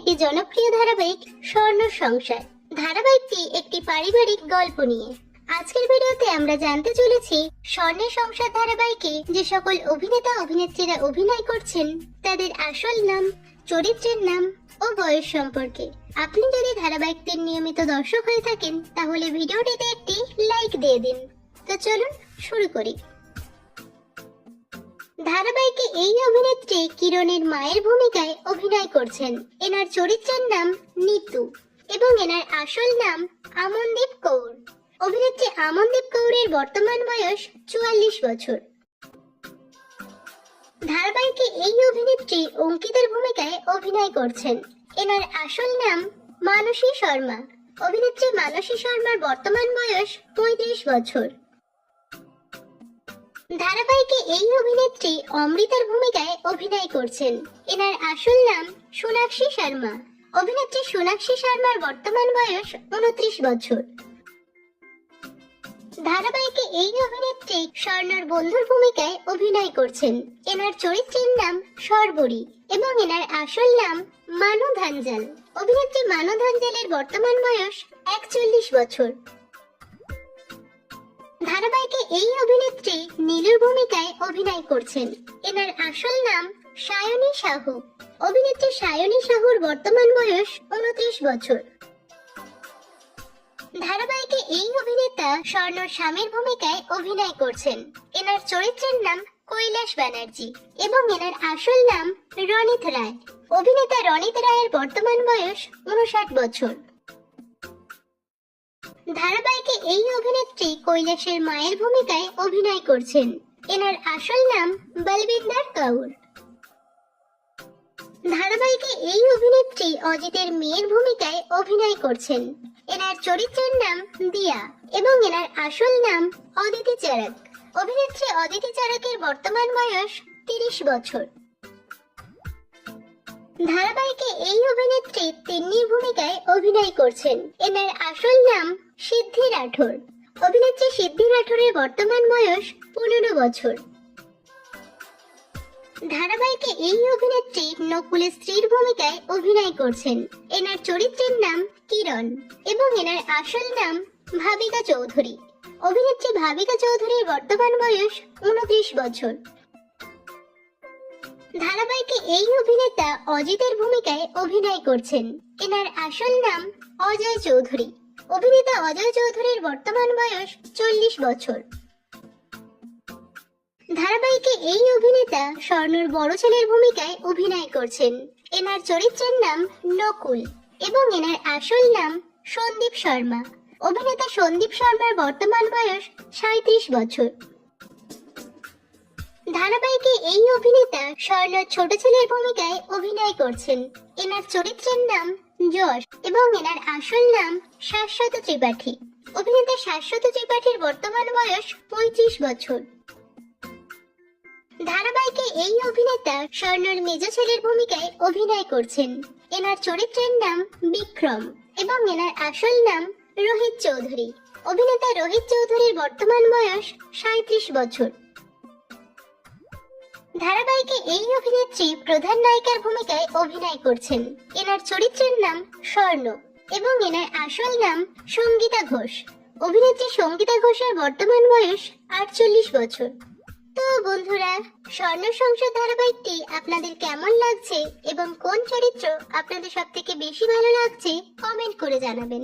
একটি জনপ্রিয় ধারাবাহিক স্বর্ণ সংসার। ধারাবাহিকটি একটি পারিবারিক গল্প নিয়ে। আজকের ভিডিওতে আমরা জানতে চলেছি স্বর্ণের সংসার ধারাবাহিকে যে সকল অভিনেতা অভিনেত্রীরা অভিনয় করছেন তাদের আসল নাম, চরিত্রের নাম ও বয়স সম্পর্কে। আপনি যদি ধারাবাহিকটির নিয়মিত দর্শক হয়ে থাকেন তাহলে ভিডিওটিতে একটি লাইক দিয়ে দিন। তো চলুন শুরু করি। ধারাবাহিকে এই অভিনেত্রী কিরণের মায়ের ভূমিকায় অভিনয় করছেন। এনার চরিত্রের নাম নিতু এবং এনার আসল নাম আমনদীপ কৌর। অভিনেত্রী আমনদীপ কৌরের বর্তমান বয়স 44 বছর। ধারাবাহিকে এই অভিনেত্রী অঙ্কিতার ভূমিকায় অভিনয় করছেন। এনার আসল নাম মানসী শর্মা। অভিনেত্রী মানসী শর্মার বর্তমান বয়স 35 বছর। ধারাবাহিকে এই অভিনেত্রী অমৃতার ভূমিকায় অভিনয় করছেন। এনার আসল নাম সোনাক্ষী শর্মা। অভিনেত্রী সোনাক্ষী শর্মার বর্তমান বয়স 29 বছর। ধারাবাহিকে এই অভিনেত্রী স্বর্ণর বন্ধুর ভূমিকায় অভিনয় করছেন। এনার চরিত্রের নাম সর্বরী এবং এনার আসল নাম মানু ধাঞ্জাল। অভিনেত্রী মানু ধাঞ্জালের বর্তমান বয়স 41 বছর। ধারাবাহিকে এই অভিনেত্রী নীলুর ভূমিকায় অভিনয় করছেন। এনার আসল নাম সায়নী সাহু। অভিনেত্রী সায়নী সাহুর বর্তমান বয়স 29 বছর। ধারাবাহিকে এই অভিনেতা স্বর্ণর স্বামীর ভূমিকায় অভিনয় করছেন। এনার চরিত্রের নাম কৈলাস ব্যানার্জি এবং এনার আসল নাম রনিত রায়। অভিনেতা রনিত রায়ের বর্তমান বয়স 59 বছর। ধারাবাহিকে এই অভিনেত্রী কৈলাসের মায়ের ভূমিকায় অভিনয় করছেন। এনার আসল নাম বলবিন্দর কৌর। ধারাবাহিকে এই অভিনেত্রী অজিতের মেয়ের ভূমিকায় অভিনয় করছেন। এনার চরিত্রের নাম দিয়া এবং এনার আসল নাম অদিতি চারাক। অভিনেত্রী অদিতি চারাকের বর্তমান বয়স 30 বছর। ধারাবাহিকে এই অভিনেত্রী তিন্নির ভূমিকায় অভিনয় করছেন। এনার আসল নাম সিদ্ধি রাঠোর। অভিনেত্রী সিদ্ধি রাঠোরের বর্তমান বয়স 15 বছর। ধারাবাহিকে এই অভিনেত্রী নকুলের স্ত্রীর ভূমিকায় অভিনয় করছেন। এনার চরিত্রের নাম কিরণ এবং এনার আসল নাম ভাবিকা চৌধুরী। অভিনেত্রী ভাবিকা চৌধুরীর বর্তমান বয়স 29 বছর। ধারাবাহিকে এই অভিনেতা অজিতের ভূমিকায় অভিনয় করছেন। এনার আসল নাম অজয় চৌধুরী। অভিনেতা অজয় চৌধুরীর বর্তমান বয়স 40 বছর। ধারাবাহিকে এই অভিনেতা স্বর্ণর বড় ছেলের ভূমিকায় অভিনয় করছেন। এনার চরিত্রের নাম নকুল এবং এনার আসল নাম সন্দীপ শর্মা। অভিনেতা সন্দীপ শর্মার বর্তমান বয়স 37 বছর। ধারাবাহিকে এই অভিনেতা স্বর্ণর ছোট ছেলের ভূমিকায় অভিনয় করছেন। এনার চরিত্রের নাম যশ এবং এনার আসল নাম শাশ্বত ত্রিপাঠী। অভিনেতা শাশ্বত ত্রিপাঠীর বর্তমান বয়স 35 বছর। ধারাবাহিকে এই অভিনেতা স্বর্ণর মেজ ছেলের ভূমিকায় অভিনয় করছেন। এনার চরিত্রের নাম বিক্রম এবং এনার আসল নাম রোহিত চৌধুরী। অভিনেতা রোহিত চৌধুরীর বর্তমান বয়স 37 বছর। ধারাবাহিকে এই অভিনেত্রী প্রধান নায়িকার ভূমিকায় অভিনয় করছেন। এনার চরিত্রের নাম স্বর্ণ এবং এনার আসল নাম সঙ্গীতা ঘোষ। অভিনেত্রী সঙ্গীতা ঘোষের বর্তমান বয়স 48 বছর। তো বন্ধুরা, স্বর্ণ সংসার ধারাবাহিকটি আপনাদের কেমন লাগছে এবং কোন চরিত্র আপনাদের সবথেকে বেশি ভালো লাগছে কমেন্ট করে জানাবেন।